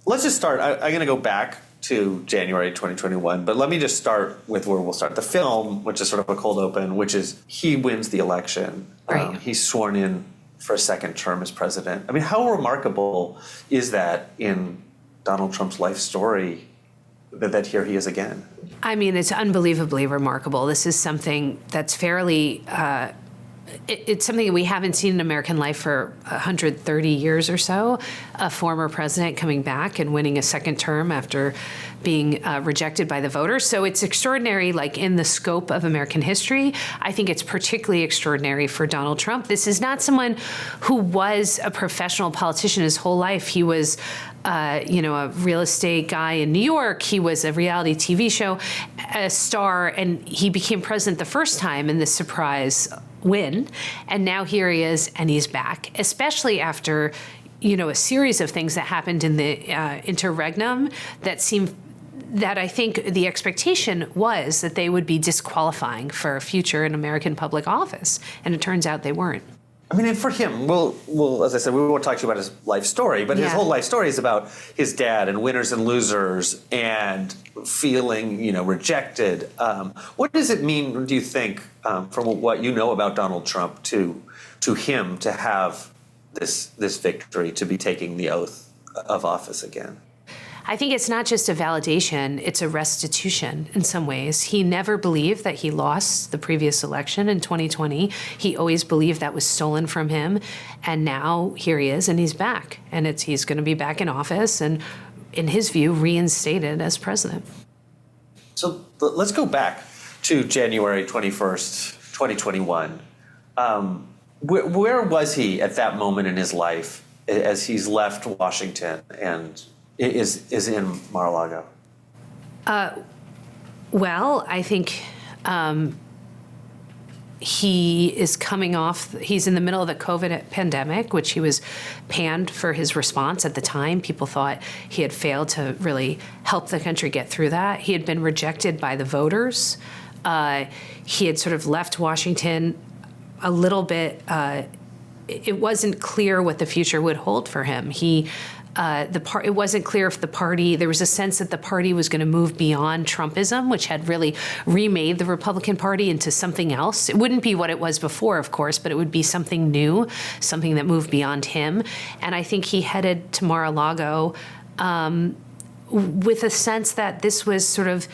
let's just start. I'm going to go back to January 2021, but let me just start with where we'll start. The film, which is sort of a cold open, which is he wins the election. Right. He's sworn in for a second term as president. I mean, how remarkable is that in Donald Trump's life story that here he is again? I mean, it's unbelievably remarkable. This is something that's fairly, it's something that we haven't seen in American life for 130 years or so. A former president coming back and winning a second term after being rejected by the voters. So it's extraordinary, like in the scope of American history. I think it's particularly extraordinary for Donald Trump. This is not someone who was a professional politician his whole life. He was a real estate guy in New York. He was a reality TV show a star, and he became president the first time in this surprise win. And now here he is, and he's back, especially after, a series of things that happened in the interregnum that I think the expectation was that they would be disqualifying for a future in American public office. And it turns out they weren't. I mean, and for him, well, as I said, we won't talk to you about his life story, but his whole lice story is about his dad and winners and losers and feeling, rejected. What does it mean, do you think, from what you know about Donald Trump, to him to have this victory, to be taking the oath of office again? I think it's not just a validation, it's a restitution in some ways. He never believed that he lost the previous election in 2020. He always believed that was stolen from him. And now here he is, and he's back. And he's going to be back in office and, in his view, reinstated as president. So let's go back to January 21st, 2021. Where was he at that moment in his life as he's left Washington and is in Mar-a-Lago? Well, I think he is coming off, he's in the middle of the COVID pandemic, which he was panned for his response at the time. People thought he had failed to really help the country get through that. He had been rejected by the voters. He had sort of left Washington a little bit, it wasn't clear what the future would hold for him. It wasn't clear if the party, there was a sense that the party was going to move beyond Trumpism, which had really remade the Republican Party into something else. It wouldn't be what it was before, of course, but it would be something new, something that moved beyond him. And I think he headed to Mar-a-Lago with a sense that this was sort of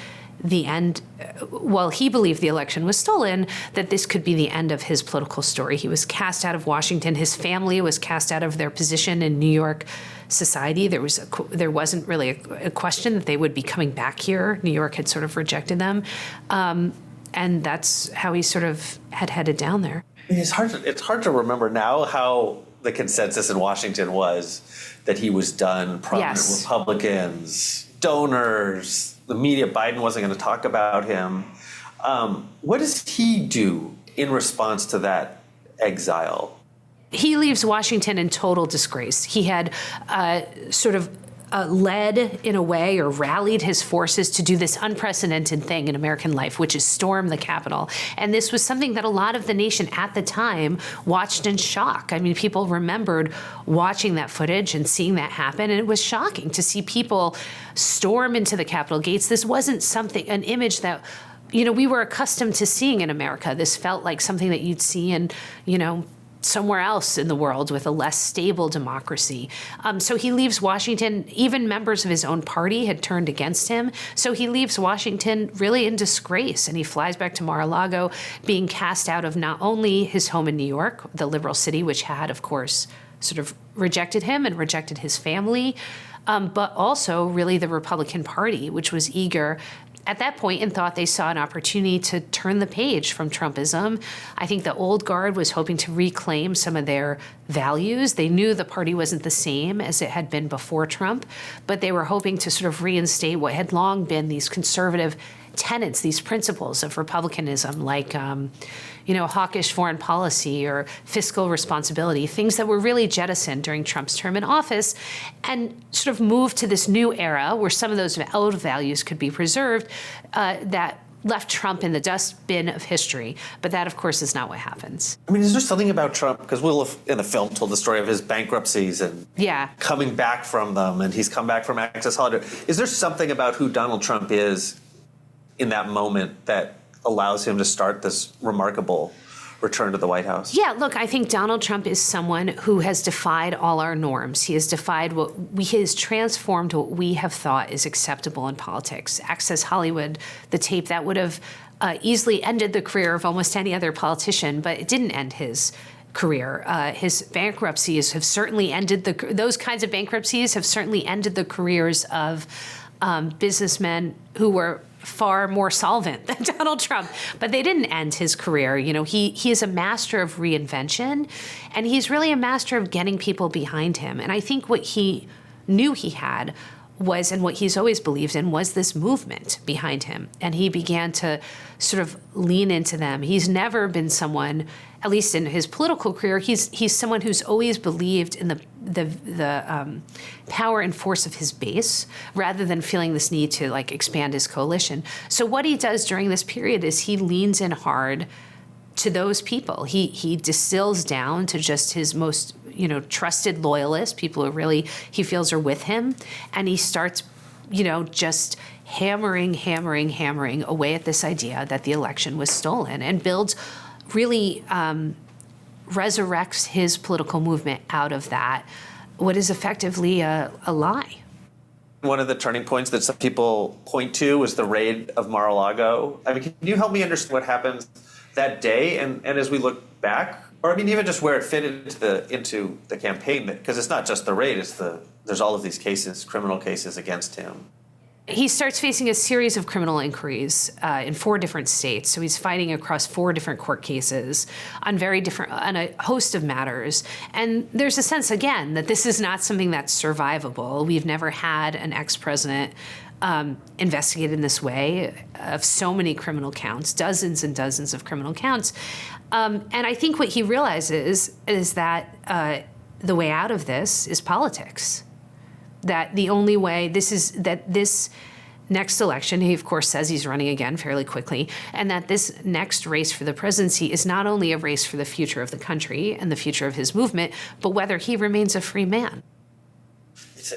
the end, while he believed the election was stolen, that this could be the end of his political story. He was cast out of Washington. His family was cast out of their position in New York society. There wasn't really a question that they would be coming back here. New York had sort of rejected them. And that's how he sort of had headed down there. It's hard to remember now how the consensus in Washington was that he was done. Prominent Republicans, donors, the media, Biden wasn't going to talk about him. What does he do in response to that exile? He leaves Washington in total disgrace. He had led in a way, or rallied his forces to do this unprecedented thing in American life, which is storm the Capitol. And this was something that a lot of the nation at the time watched in shock. I mean, people remembered watching that footage and seeing that happen, and it was shocking to see people storm into the Capitol gates. This wasn't an image that, we were accustomed to seeing in America. This felt like something that you'd see in, somewhere else in the world with a less stable democracy. So he leaves Washington. Even members of his own party had turned against him. So he leaves Washington really in disgrace, and he flies back to Mar-a-Lago, being cast out of not only his home in New York, the liberal city, which had, of course, sort of rejected him and rejected his family, but also really the Republican Party, which was eager at that point and thought they saw an opportunity to turn the page from Trumpism. I think the old guard was hoping to reclaim some of their values. They knew the party wasn't the same as it had been before Trump, but they were hoping to sort of reinstate what had long been these conservative tenets, these principles of republicanism, like hawkish foreign policy or fiscal responsibility, things that were really jettisoned during Trump's term in office, and sort of move to this new era where some of those old values could be preserved, that left Trump in the dustbin of history. But that, of course, is not what happens. I mean, is there something about Trump, because Will have, in the film, told the story of his bankruptcies and coming back from them, and he's come back from Access Hollywood. Is there something about who Donald Trump is in that moment that allows him to start this remarkable return to the White House? Yeah, look, I think Donald Trump is someone who has defied all our norms. He has defied he has transformed what we have thought is acceptable in politics. Access Hollywood, the tape that would have easily ended the career of almost any other politician, but it didn't end his career. His bankruptcies have certainly ended those kinds of bankruptcies have certainly ended the careers of businessmen who were far more solvent than Donald Trump, but they didn't end his career. You know, he is a master of reinvention, and he's really a master of getting people behind him. And I think what he knew he had was, and what he's always believed in, was this movement behind him. And he began to sort of lean into them. He's never been someone, at least in his political career, he's someone who's always believed in the power and force of his base, rather than feeling this need to like expand his coalition. So what he does during this period is he leans in hard to those people. He distills down to just his most, trusted loyalists, people who really he feels are with him, and he starts, just hammering away at this idea that the election was stolen, and builds really resurrects his political movement out of that, what is effectively a lie. One of the turning points that some people point to was the raid of Mar-a-Lago. I mean, can you help me understand what happens that day and as we look back? Or I mean, even just where it fit into the campaign, because it's not just the raid, there's all of these cases, criminal cases against him. He starts facing a series of criminal inquiries in 4 different states. So he's fighting across 4 different court cases on a host of matters. And there's a sense, again, that this is not something that's survivable. We've never had an ex-president investigated in this way of so many criminal counts, dozens and dozens of criminal counts. And I think what he realizes is that the way out of this is politics. That the only way this next election, he of course says he's running again fairly quickly, and that this next race for the presidency is not only a race for the future of the country and the future of his movement, but whether he remains a free man.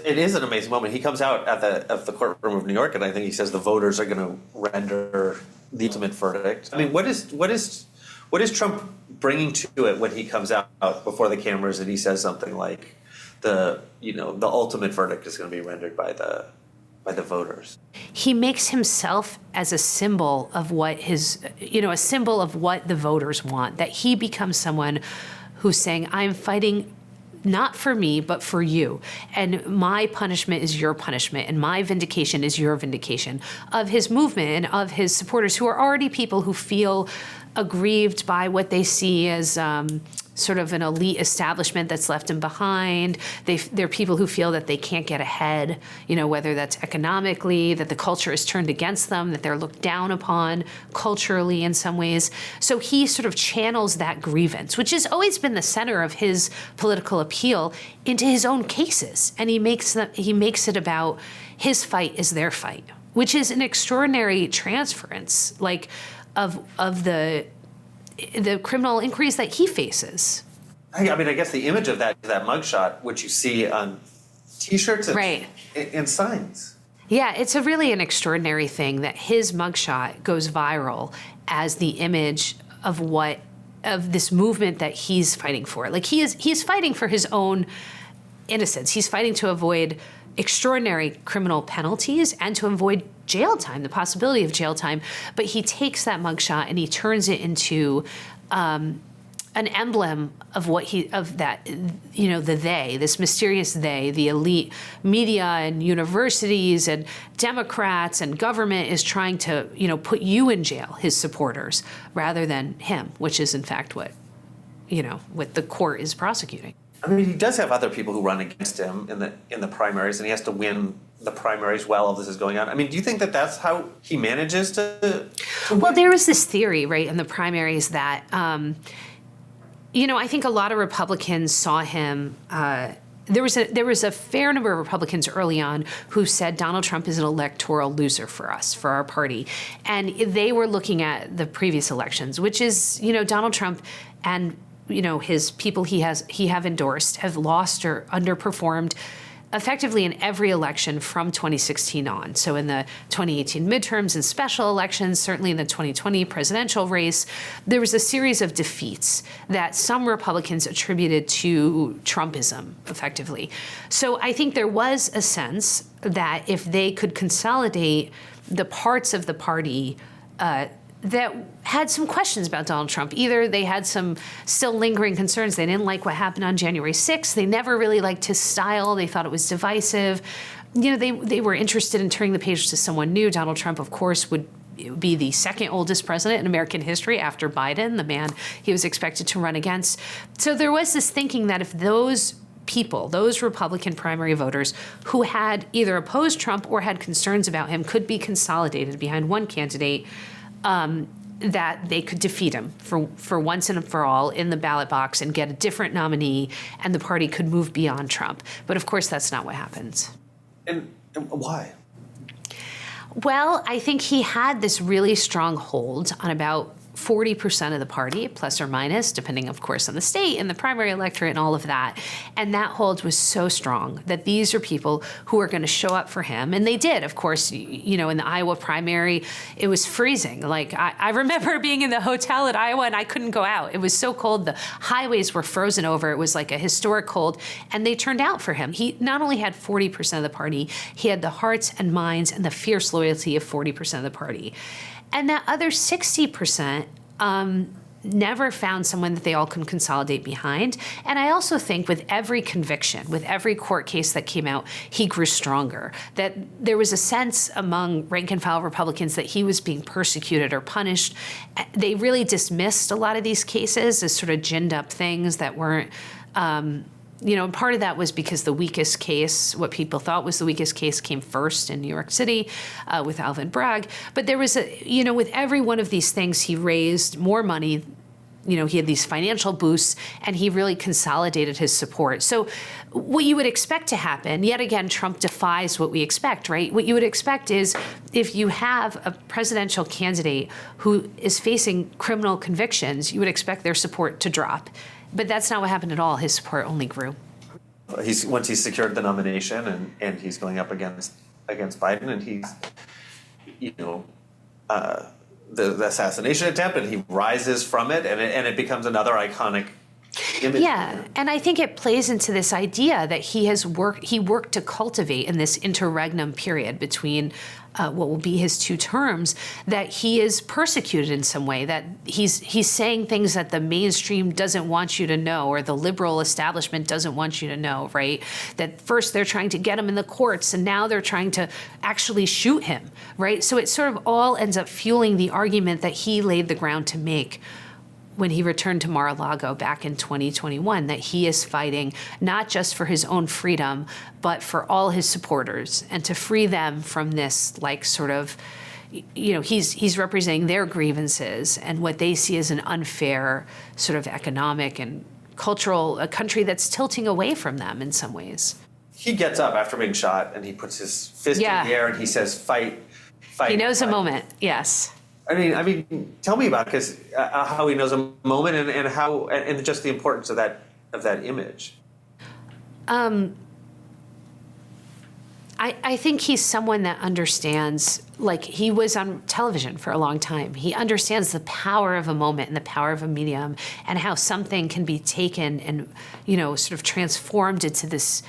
It is an amazing moment. He comes out of the courtroom of New York, and I think he says the voters are going to render the ultimate verdict. I mean, what is Trump bringing to it when he comes out before the cameras and he says something like, the ultimate verdict is going to be rendered by the voters? He makes himself as a symbol of what a symbol of what the voters want, that he becomes someone who's saying, I'm fighting not for me, but for you. And my punishment is your punishment, and my vindication is your vindication of his movement and of his supporters, who are already people who feel aggrieved by what they see as sort of an elite establishment that's left them behind. They're people who feel that they can't get ahead, whether that's economically, that the culture is turned against them, that they're looked down upon culturally in some ways. So he sort of channels that grievance, which has always been the center of his political appeal, into his own cases. And he makes it about his fight is their fight, which is an extraordinary transference, of the criminal inquiries that he faces. I mean, I guess the image of that mugshot, which you see on T-shirts and signs. Yeah, it's really an extraordinary thing that his mugshot goes viral as the image of this movement that he's fighting for. Like he's fighting for his own innocence. He's fighting to avoid extraordinary criminal penalties and to avoid jail time, the possibility of jail time. But he takes that mugshot and he turns it into an emblem of the they, this mysterious they, the elite media and universities and Democrats and government is trying to, put you in jail, his supporters, rather than him, which is in fact what the court is prosecuting. I mean, he does have other people who run against him in the primaries, and he has to win the primaries while all this is going on. I mean, do you think that that's how he manages to win? Well, there was this theory, right, in the primaries that, I think a lot of Republicans saw him, there was a fair number of Republicans early on who said Donald Trump is an electoral loser for us, for our party. And they were looking at the previous elections, which is, Donald Trump and, his people he have endorsed have lost or underperformed effectively in every election from 2016 on. So in the 2018 midterms and special elections, certainly in the 2020 presidential race, there was a series of defeats that some Republicans attributed to Trumpism, effectively. So I think there was a sense that if they could consolidate the parts of the party that had some questions about Donald Trump. Either they had some still lingering concerns. They didn't like what happened on January 6th. They never really liked his style. They thought it was divisive. They were interested in turning the page to someone new. Donald Trump, of course, would be the second oldest president in American history after Biden, the man he was expected to run against. So there was this thinking that if those people, those Republican primary voters who had either opposed Trump or had concerns about him, could be consolidated behind one candidate, that they could defeat him for once and for all in the ballot box and get a different nominee, and the party could move beyond Trump. But of course, that's not what happens. And why? Well, I think he had this really strong hold on about 40% of the party, plus or minus, depending, of course, on the state and the primary electorate and all of that. And that hold was so strong that these are people who are going to show up for him. And they did, of course. In the Iowa primary, it was freezing. Like, I remember being in the hotel at Iowa and I couldn't go out. It was so cold. The highways were frozen over. It was like a historic cold. And they turned out for him. He not only had 40% of the party, he had the hearts and minds and the fierce loyalty of 40% of the party. And that other 60% never found someone that they all can consolidate behind. And I also think with every conviction, with every court case that came out, he grew stronger. That there was a sense among rank and file Republicans that he was being persecuted or punished. They really dismissed a lot of these cases as sort of ginned up things that weren't and part of that was because the weakest case, what people thought was the weakest case, came first in New York City with Alvin Bragg. But there was with every one of these things, he raised more money. He had these financial boosts, and he really consolidated his support. So what you would expect to happen, yet again, Trump defies what we expect, right? What you would expect is if you have a presidential candidate who is facing criminal convictions, you would expect their support to drop. But that's not what happened at all. His support only grew. Once he's secured the nomination and he's going up against Biden, and he's, the assassination attempt, and he rises from it, and it becomes another iconic image. Yeah, and I think it plays into this idea that he worked to cultivate in this interregnum period between what will be his two terms, that he is persecuted in some way, that he's saying things that the mainstream doesn't want you to know, or the liberal establishment doesn't want you to know, right? That first they're trying to get him in the courts, and now they're trying to actually shoot him, right? So it sort of all ends up fueling the argument that he laid the ground to make when he returned to Mar-a-Lago back in 2021, that he is fighting not just for his own freedom, but for all his supporters, and to free them from this, he's representing their grievances and what they see as an unfair sort of economic and cultural, a country that's tilting away from them in some ways. He gets up after being shot, and he puts his fist in the air, and he says, fight. He knows a moment, yes. I mean, tell me about how he knows a moment, and how, and just the importance of that image. I think he's someone that understands, like, he was on television for a long time. He understands the power of a moment and the power of a medium, and how something can be taken and, sort of transformed into this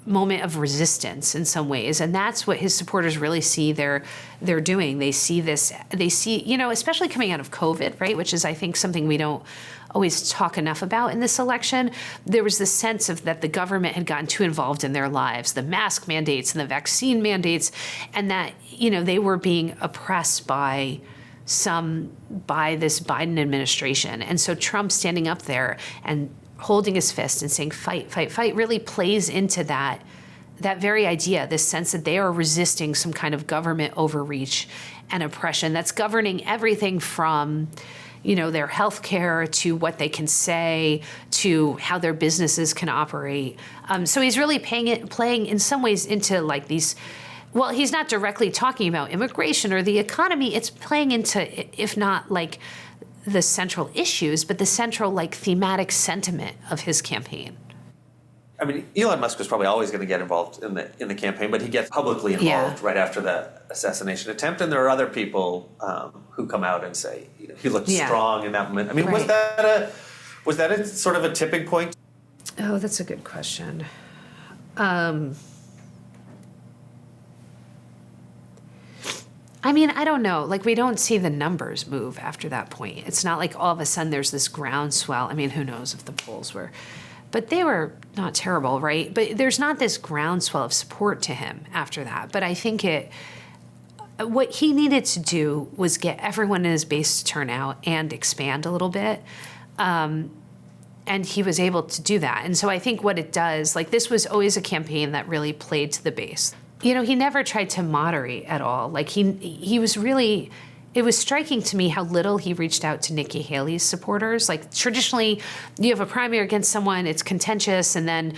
moment of resistance in some ways. And that's what his supporters really see they're doing. They see this, especially coming out of COVID, right? Which is, I think, something we don't always talk enough about in this election. There was this sense of that the government had gotten too involved in their lives, the mask mandates and the vaccine mandates, and that, they were being oppressed by this Biden administration. And so Trump standing up there and holding his fist and saying, fight, fight, fight, really plays into that very idea, this sense that they are resisting some kind of government overreach and oppression that's governing everything from, their health care to what they can say to how their businesses can operate. So he's really playing in some ways into like these, well, he's not directly talking about immigration or the economy. It's playing into, if not like the central issues, but the central like thematic sentiment of his campaign. I mean, Elon Musk was probably always going to get involved in the campaign, but he gets publicly involved right after the assassination attempt. And there are other people who come out and say, he looked strong in that moment. I mean, was that a sort of a tipping point? Oh, that's a good question. I mean, I don't know. Like, we don't see the numbers move after that point. It's not like all of a sudden there's this groundswell. I mean, who knows if the polls were, but they were not terrible, right? But there's not this groundswell of support to him after that. But I think what he needed to do was get everyone in his base to turn out and expand a little bit. And he was able to do that. And so I think what it does, like, this was always a campaign that really played to the base. He never tried to moderate at all. Like, he was really, it was striking to me how little he reached out to Nikki Haley's supporters. Like, traditionally, you have a primary against someone, it's contentious, and then,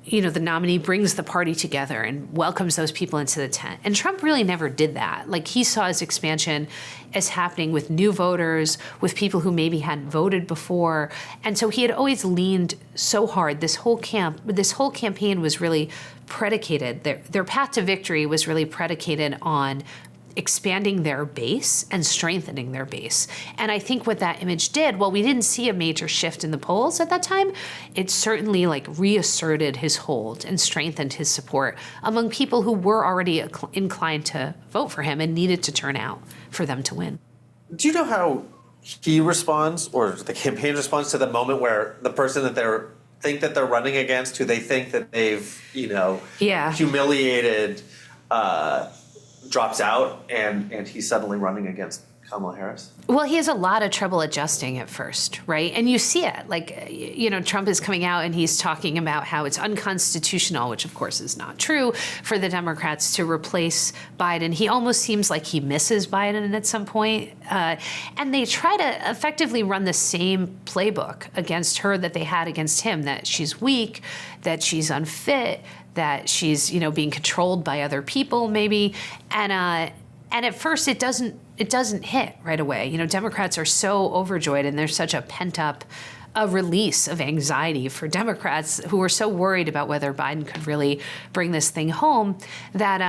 the nominee brings the party together and welcomes those people into the tent. And Trump really never did that. Like, he saw his expansion as happening with new voters, with people who maybe hadn't voted before. And so he had always leaned so hard. This whole campaign was really predicated, their path to victory was really predicated on expanding their base and strengthening their base. And I think what that image did, while we didn't see a major shift in the polls at that time, it certainly like reasserted his hold and strengthened his support among people who were already inclined to vote for him and needed to turn out for them to win. Do you know how he responds, or the campaign responds, to the moment where the person that they're running against, who they think that they've, humiliated, drops out, and he's suddenly running against Kamala Harris? Well, he has a lot of trouble adjusting at first, right? And you see it. Like, Trump is coming out and he's talking about how it's unconstitutional, which of course is not true, for the Democrats to replace Biden. He almost seems like he misses Biden at some point. And they try to effectively run the same playbook against her that they had against him, that she's weak, that she's unfit, that she's, being controlled by other people maybe. And at first it doesn't hit right away. Democrats are so overjoyed, and there's such a pent-up release of anxiety for Democrats who were so worried about whether Biden could really bring this thing home that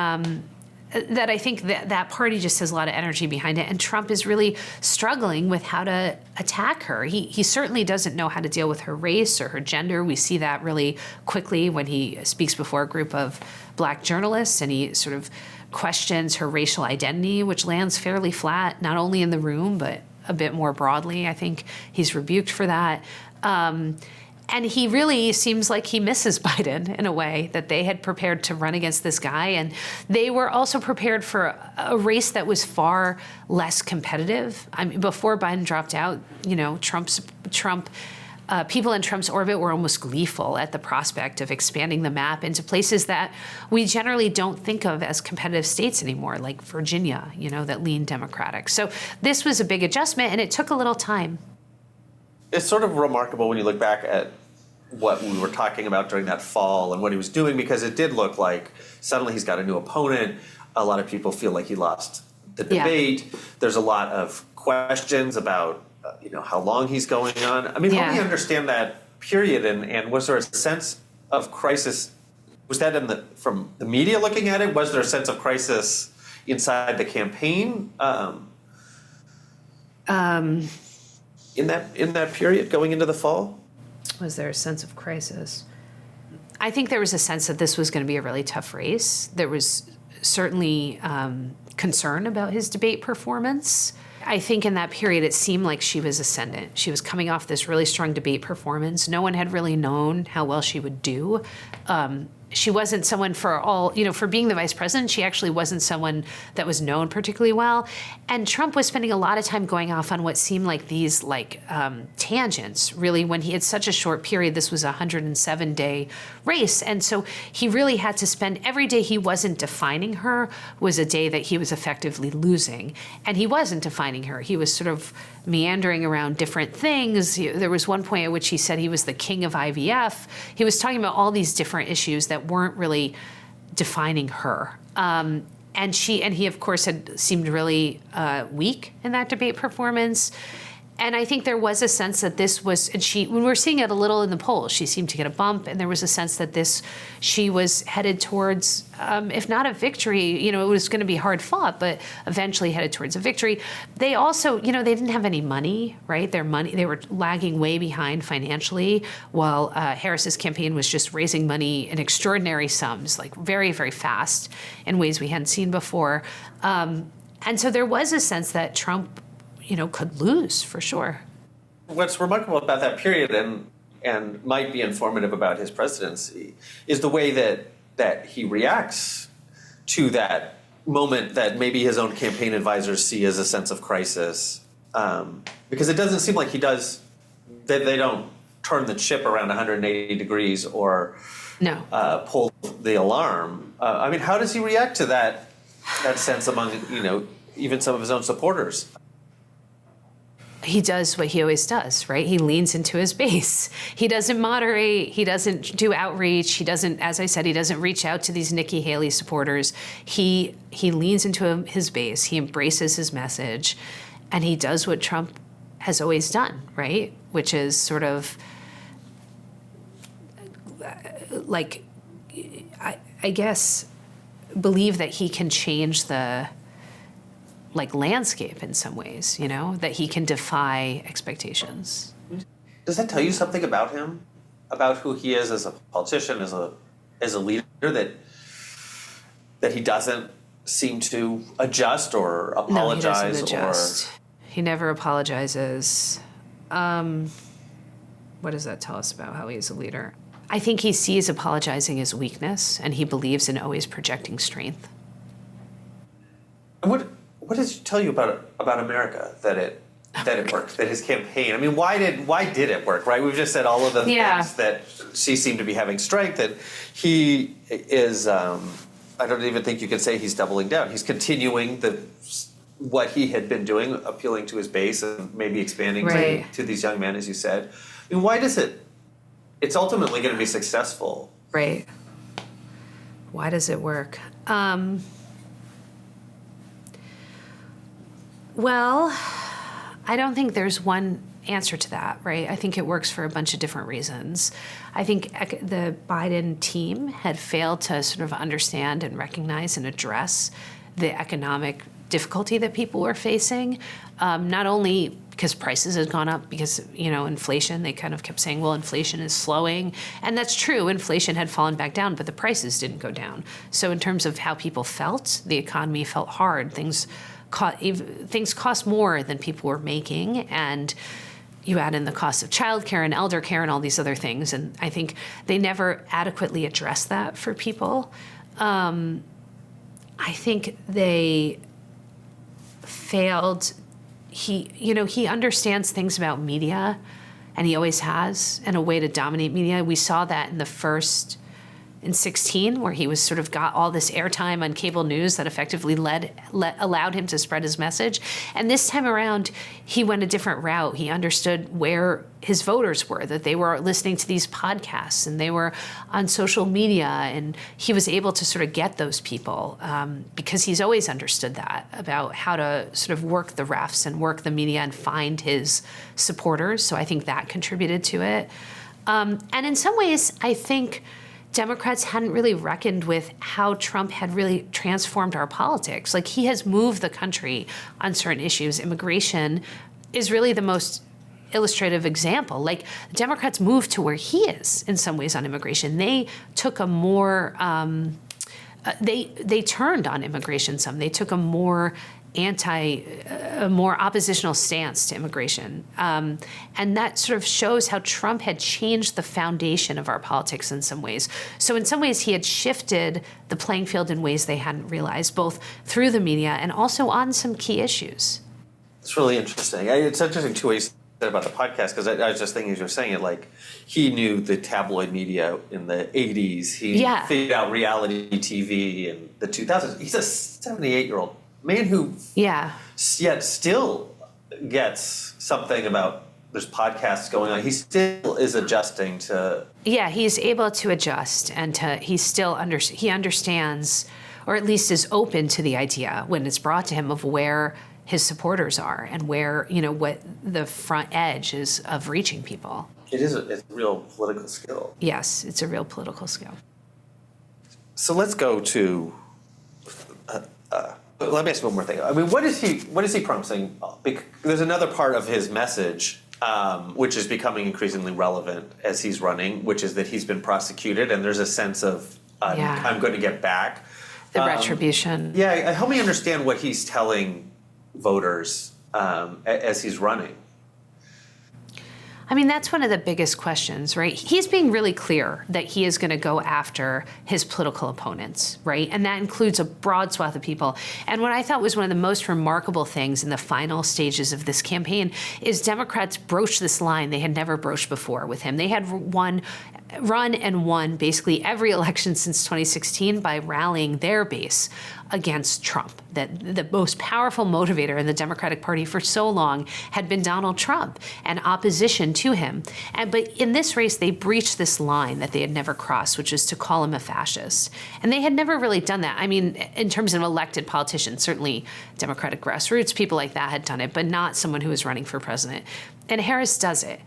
I think that party just has a lot of energy behind it. And Trump is really struggling with how to attack her. He certainly doesn't know how to deal with her race or her gender. We see that really quickly when he speaks before a group of Black journalists, and he sort of questions her racial identity, which lands fairly flat, not only in the room, but a bit more broadly. I think he's rebuked for that. And he really seems like he misses Biden in a way, that they had prepared to run against this guy. And they were also prepared for a race that was far less competitive. I mean, before Biden dropped out, people in Trump's orbit were almost gleeful at the prospect of expanding the map into places that we generally don't think of as competitive states anymore, like Virginia, that lean Democratic. So this was a big adjustment, and it took a little time. It's sort of remarkable when you look back at what we were talking about during that fall and what he was doing, because it did look like suddenly he's got a new opponent. A lot of people feel like he lost the debate. Yeah. There's a lot of questions about how long he's going on. I mean, help me understand that period, and was there a sense of crisis? Was that from the media looking at it? Was there a sense of crisis inside the campaign? In that period going into the fall? Was there a sense of crisis? I think there was a sense that this was going to be a really tough race. There was certainly concern about his debate performance. I think in that period, it seemed like she was ascendant. She was coming off this really strong debate performance. No one had really known how well she would do. She wasn't someone for being the vice president, she actually wasn't someone that was known particularly well. And Trump was spending a lot of time going off on what seemed like these tangents, really, when he had such a short period. This was a 107-day race. And so he really had to spend every day he wasn't defining her was a day that he was effectively losing. And he wasn't defining her. He was sort of meandering around different things. There was one point at which he said he was the king of IVF. He was talking about all these different issues that weren't really defining her. And he, of course, had seemed really weak in that debate performance. And I think there was a sense that this was, and when we were seeing it a little in the polls, she seemed to get a bump, and there was a sense that she was headed towards, if not a victory, it was going to be hard fought, but eventually headed towards a victory. They also, they didn't have any money, right? They were lagging way behind financially, while Harris's campaign was just raising money in extraordinary sums, like very, very fast in ways we hadn't seen before. And so there was a sense that Trump could lose for sure. What's remarkable about that period and might be informative about his presidency is the way that he reacts to that moment that maybe his own campaign advisors see as a sense of crisis. Because it doesn't seem like that they don't turn the ship around 180 degrees or pull the alarm. How does he react to that sense among, even some of his own supporters? He does what he always does, right? He leans into his base. He doesn't moderate. He doesn't do outreach. He doesn't, as I said, he doesn't reach out to these Nikki Haley supporters. He leans into his base. He embraces his message, and he does what Trump has always done, right? Which is sort of like, I guess, believe that he can change the landscape in some ways, that he can defy expectations. Does that tell you something about him, about who he is as a politician, as a leader, that he doesn't seem to adjust or apologize? No, he doesn't adjust. He never apologizes. What does that tell us about how he's a leader? I think he sees apologizing as weakness, and he believes in always projecting strength. And what does it tell you about America that it worked, that his campaign? Why did it work, right? We've just said all of the things that she seemed to be having strength, that he is, I don't even think you could say he's doubling down. He's continuing what he had been doing, appealing to his base and maybe expanding to these young men, as you said. Why does it's ultimately going to be successful. Right. Why does it work? Well, I don't think there's one answer to that, right? I think it works for a bunch of different reasons. I think the Biden team had failed to sort of understand and recognize and address the economic difficulty that people were facing, not only because prices had gone up, because, inflation, they kind of kept saying, well, inflation is slowing. And that's true. Inflation had fallen back down, but the prices didn't go down. So in terms of how people felt, the economy felt hard. Things cost more than people were making, and you add in the cost of childcare and elder care and all these other things, and I think they never adequately addressed that for people. I think they failed. He understands things about media, and he always has, and a way to dominate media. We saw that in the first in 2016, where he was sort of got all this airtime on cable news that effectively allowed him to spread his message. And this time around, he went a different route. He understood where his voters were, that they were listening to these podcasts and they were on social media, and he was able to sort of get those people because he's always understood that about how to sort of work the refs and work the media and find his supporters. So I think that contributed to it. And in some ways, I think Democrats hadn't really reckoned with how Trump had really transformed our politics. Like, he has moved the country on certain issues. Immigration is really the most illustrative example. Like, Democrats moved to where he is in some ways on immigration. They took a more, they turned on immigration some. They took a more more oppositional stance to immigration. And that sort of shows how Trump had changed the foundation of our politics in some ways. So in some ways, he had shifted the playing field in ways they hadn't realized, both through the media and also on some key issues. It's really interesting. It's interesting, too, what you said about the podcast, because I was just thinking as you were saying it, like, he knew the tabloid media in the 80s. He figured out reality TV in the 2000s. He's a 78-year-old man who yet still gets something about there's podcasts going on, he still is adjusting to. Yeah, he's able to adjust, and he still he understands, or at least is open to the idea when it's brought to him of where his supporters are and where, what the front edge is of reaching people. It's a real political skill. Yes, it's a real political skill. So let's go to. Let me ask you one more thing. I mean, what is he promising? There's another part of his message, which is becoming increasingly relevant as he's running, which is that he's been prosecuted, and there's a sense of I'm going to get back. The retribution. Yeah, help me understand what he's telling voters as he's running. I mean, that's one of the biggest questions, right? He's being really clear that he is going to go after his political opponents, right? And that includes a broad swath of people. And what I thought was one of the most remarkable things in the final stages of this campaign is Democrats broached this line they had never broached before with him. They had run and won basically every election since 2016 by rallying their base against Trump. That the most powerful motivator in the Democratic Party for so long had been Donald Trump and opposition to him. But in this race, they breached this line that they had never crossed, which is to call him a fascist. And they had never really done that. I mean, in terms of elected politicians, certainly Democratic grassroots, people like that had done it, but not someone who was running for president. And Harris does it.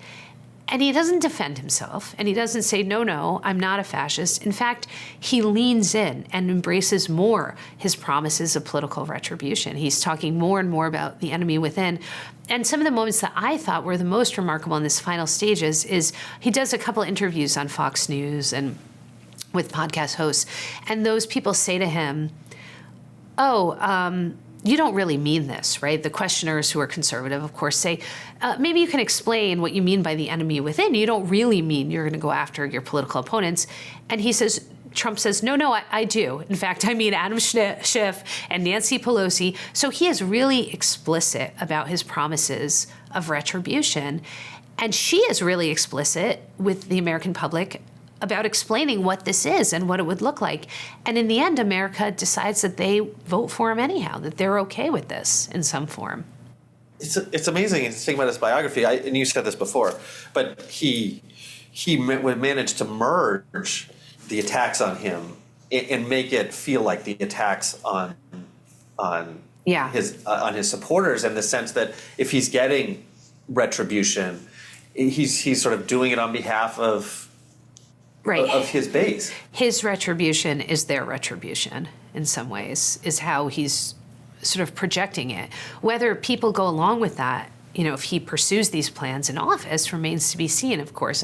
And he doesn't defend himself, and he doesn't say, no, I'm not a fascist. In fact, he leans in and embraces more his promises of political retribution. He's talking more and more about the enemy within. And some of the moments that I thought were the most remarkable in this final stages is he does a couple of interviews on Fox News and with podcast hosts, and those people say to him, you don't really mean this, right? The questioners who are conservative, of course, say, maybe you can explain what you mean by the enemy within. You don't really mean you're going to go after your political opponents. And Trump says, no, I do. In fact, I mean Adam Schiff and Nancy Pelosi. So he is really explicit about his promises of retribution. And she is really explicit with the American public about explaining what this is and what it would look like. And in the end, America decides that they vote for him anyhow, that they're okay with this in some form. It's amazing to think about his biography, and you said this before, but he managed to merge the attacks on him and make it feel like the attacks on his supporters, in the sense that if he's getting retribution, he's sort of doing it on behalf of his base. His retribution is their retribution in some ways, is how he's sort of projecting it. Whether people go along with that, if he pursues these plans in office, remains to be seen, of course.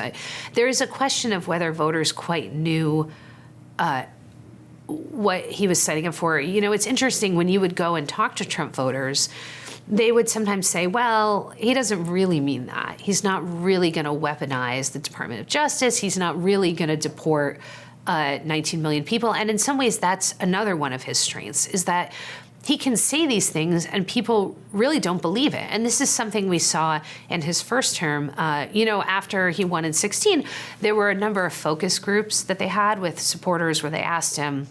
There is a question of whether voters quite knew what he was setting up for. It's interesting when you would go and talk to Trump voters, they would sometimes say, well, he doesn't really mean that. He's not really going to weaponize the Department of Justice. He's not really going to deport 19 million people. And in some ways, that's another one of his strengths, is that he can say these things and people really don't believe it. And this is something we saw in his first term. After he won in 2016, there were a number of focus groups that they had with supporters where they asked him,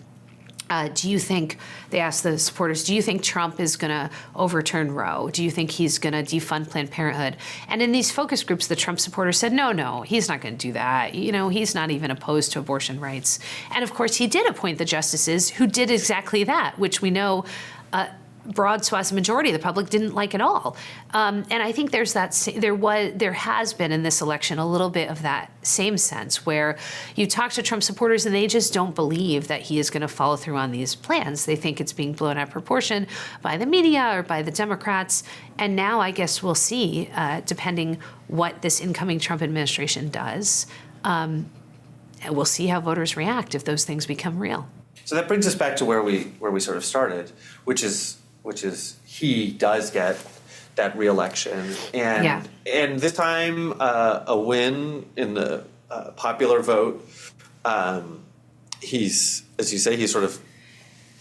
they asked the supporters, do you think Trump is going to overturn Roe? Do you think he's going to defund Planned Parenthood? And in these focus groups, the Trump supporters said, no, he's not going to do that. He's not even opposed to abortion rights. And of course, he did appoint the justices who did exactly that, which we know broad swaths, the majority of the public didn't like at all. And I think there has been in this election a little bit of that same sense where you talk to Trump supporters and they just don't believe that he is going to follow through on these plans. They think it's being blown out of proportion by the media or by the Democrats. And now I guess we'll see, depending what this incoming Trump administration does, we'll see how voters react if those things become real. So that brings us back to where we sort of started, which is he does get that re-election, and this time a win in the popular vote. He's, as you say, he sort of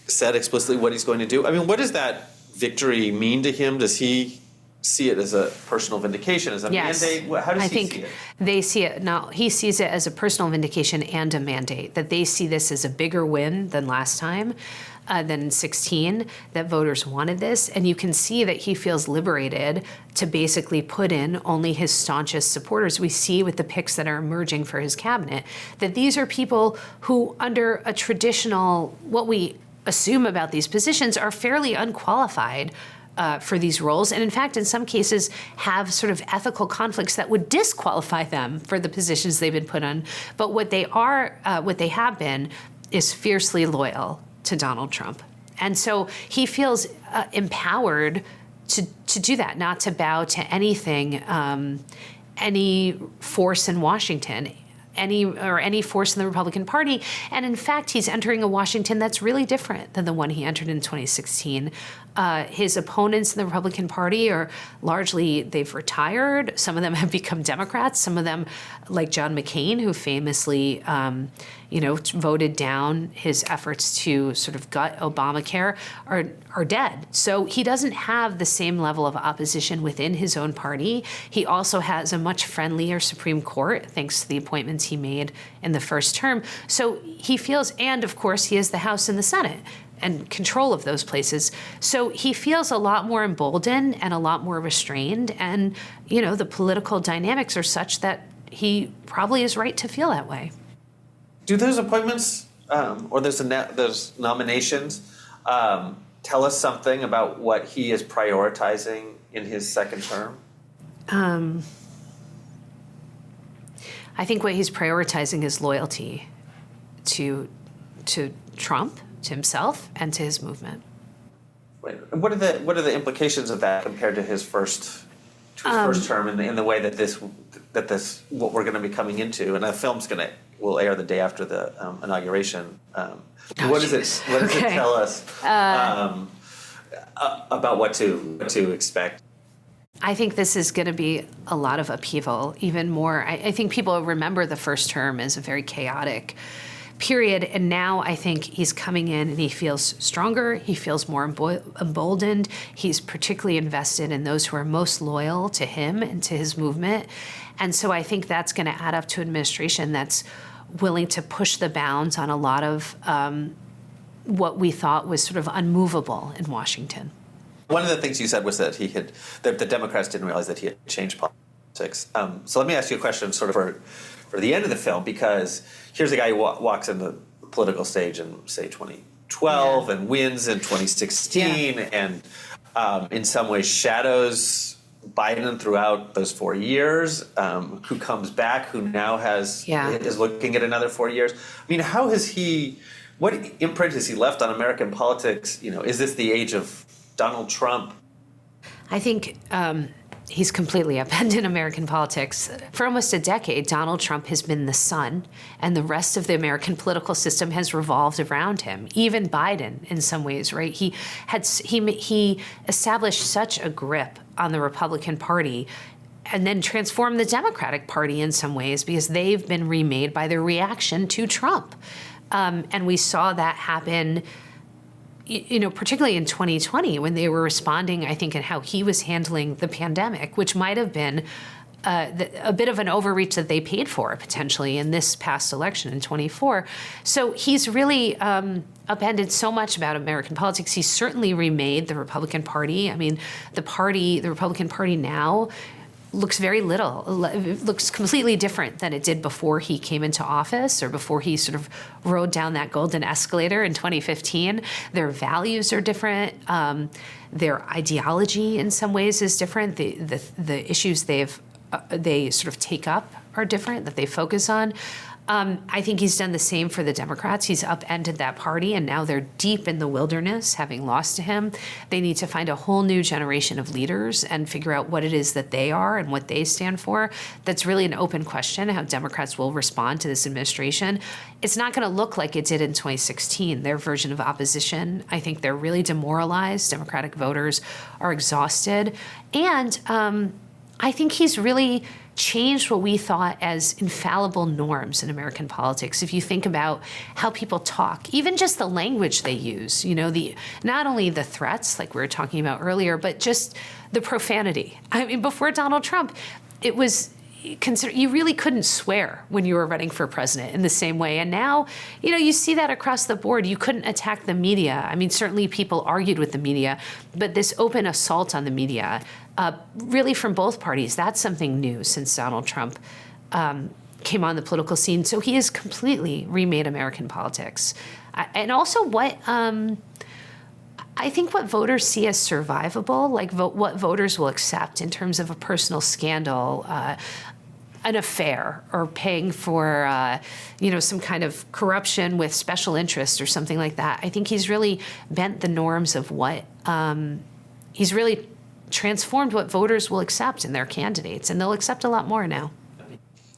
said explicitly what he's going to do. I mean, what does that victory mean to him? Does he see it as a personal vindication, as a mandate? How does he see it? They see it now. He sees it as a personal vindication and a mandate, that they see this as a bigger win than last time, than in 16, that voters wanted this. And you can see that he feels liberated to basically put in only his staunchest supporters. We see with the picks that are emerging for his cabinet, that these are people who, under a traditional, what we assume about these positions, are fairly unqualified for these roles, and in fact, in some cases, have sort of ethical conflicts that would disqualify them for the positions they've been put on. But what they have been, is fiercely loyal to Donald Trump, and so he feels empowered to do that, not to bow to anything, any force in Washington. Any force in the Republican Party. And in fact, he's entering a Washington that's really different than the one he entered in 2016. His opponents in the Republican Party are largely, they've retired. Some of them have become Democrats. Some of them, like John McCain, who famously, voted down his efforts to sort of gut Obamacare, are dead. So he doesn't have the same level of opposition within his own party. He also has a much friendlier Supreme Court, thanks to the appointments he made in the first term. So he feels, and of course, he has the House and the Senate and control of those places. So he feels a lot more emboldened and a lot more restrained. And, the political dynamics are such that he probably is right to feel that way. Do those appointments or those nominations tell us something about what he is prioritizing in his second term? I think what he's prioritizing is loyalty to Trump, to himself, and to his movement. Wait, what are the implications of that compared to his first term in the way that this what we're going to be coming into, and the film's will air the day after the inauguration. What does it tell us about what to expect? I think this is going to be a lot of upheaval, even more. I think people remember the first term as a very chaotic period, and now I think he's coming in and he feels stronger, he feels more emboldened, he's particularly invested in those who are most loyal to him and to his movement, and so I think that's going to add up to an administration that's willing to push the bounds on a lot of what we thought was sort of unmovable in Washington. One of the things you said was that the Democrats didn't realize that he had changed politics. So let me ask you a question sort of for the end of the film, because here's a guy who walks into the political stage in, say, 2012 and wins in 2016 and in some ways shadows Biden throughout those 4 years, who comes back, who now is looking at another 4 years. I mean, what imprint has he left on American politics? Is this the age of Donald Trump? I think he's completely upended American politics. For almost a decade, Donald Trump has been the sun, and the rest of the American political system has revolved around him. Even Biden, in some ways, right? He established such a grip on the Republican Party and then transformed the Democratic Party in some ways because they've been remade by their reaction to Trump. And we saw that happen particularly in 2020 when they were responding, I think, in how he was handling the pandemic, which might have been a bit of an overreach that they paid for potentially in this past election in 24. So he's really upended so much about American politics. He's certainly remade the Republican Party. I mean, the Republican Party now looks looks completely different than it did before he came into office or before he sort of rode down that golden escalator in 2015. Their values are different. Their ideology in some ways is different. The issues they sort of take up are different, that they focus on. I think he's done the same for the Democrats. He's upended that party, and now they're deep in the wilderness, having lost to him. They need to find a whole new generation of leaders and figure out what it is that they are and what they stand for. That's really an open question, how Democrats will respond to this administration. It's not going to look like it did in 2016, their version of opposition. I think they're really demoralized. Democratic voters are exhausted. And I think he's really changed what we thought as infallible norms in American politics. If you think about how people talk, even just the language they use, not only the threats like we were talking about earlier, but just the profanity. I mean, before Donald Trump, it was you really couldn't swear when you were running for president in the same way. And now, you see that across the board. You couldn't attack the media. I mean, certainly people argued with the media, but this open assault on the media, really from both parties, that's something new since Donald Trump came on the political scene. So he has completely remade American politics. And also I think what voters see as survivable, like what voters will accept in terms of a personal scandal, an affair, or paying for, some kind of corruption with special interest or something like that. I think he's really bent the norms of what, he's really transformed what voters will accept in their candidates, and they'll accept a lot more now.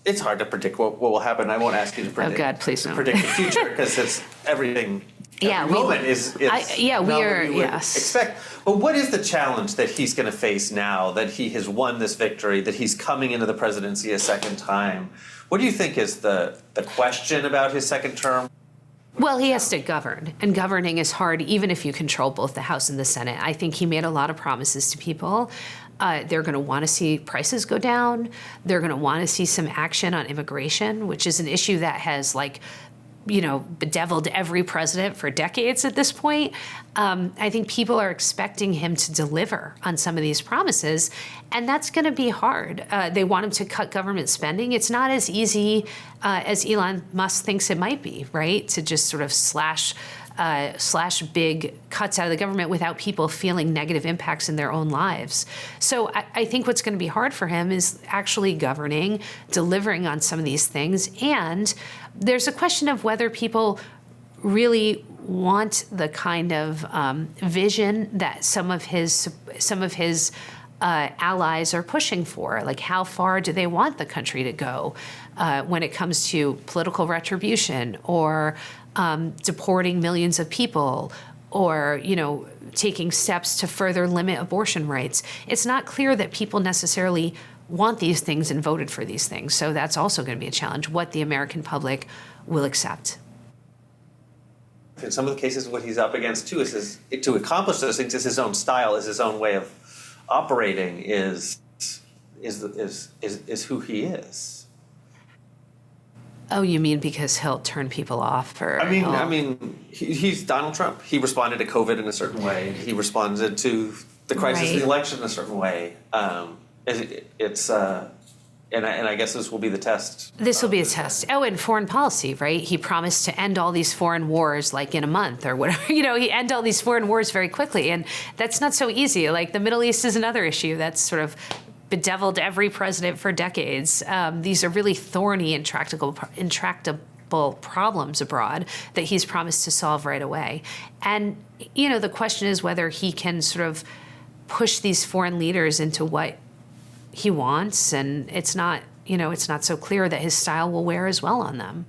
It's hard to predict what will happen. I won't ask you to predict. Oh God, please don't. Predict the future, because it's everything. Every moment is we are. Yes. Expect. But what is the challenge that he's going to face now that he has won this victory, that he's coming into the presidency a second time? What do you think is the question about his second term? Well, he has to govern, and governing is hard even if you control both the House and the Senate. I think he made a lot of promises to people. They're going to want to see prices go down. They're going to want to see some action on immigration, which is an issue that has bedeviled every president for decades at this point. I think people are expecting him to deliver on some of these promises, and that's going to be hard. They want him to cut government spending. It's not as easy as Elon Musk thinks it might be, right? To just sort of slash big cuts out of the government without people feeling negative impacts in their own lives. So I think what's going to be hard for him is actually governing, delivering on some of these things. And there's a question of whether people really want the kind of vision that some of his allies are pushing for. Like, how far do they want the country to go when it comes to political retribution, or deporting millions of people, or taking steps to further limit abortion rights? It's not clear that people necessarily want these things and voted for these things. So that's also going to be a challenge, what the American public will accept. In some of the cases, what he's up against too is to accomplish those things is his own style, is his own way of operating, is who he is. Oh, you mean because he'll turn people off? Or he's Donald Trump. He responded to COVID in a certain way. He responded to the crisis of the election in a certain way. And I guess this will be the test. This will be a test. Oh, and foreign policy, right? He promised to end all these foreign wars like in a month or whatever. He end all these foreign wars very quickly, and that's not so easy. Like, the Middle East is another issue that's sort of bedeviled every president for decades. These are really thorny, intractable problems abroad that he's promised to solve right away. And, the question is whether he can sort of push these foreign leaders into what he wants, and it's not so clear that his style will wear as well on them.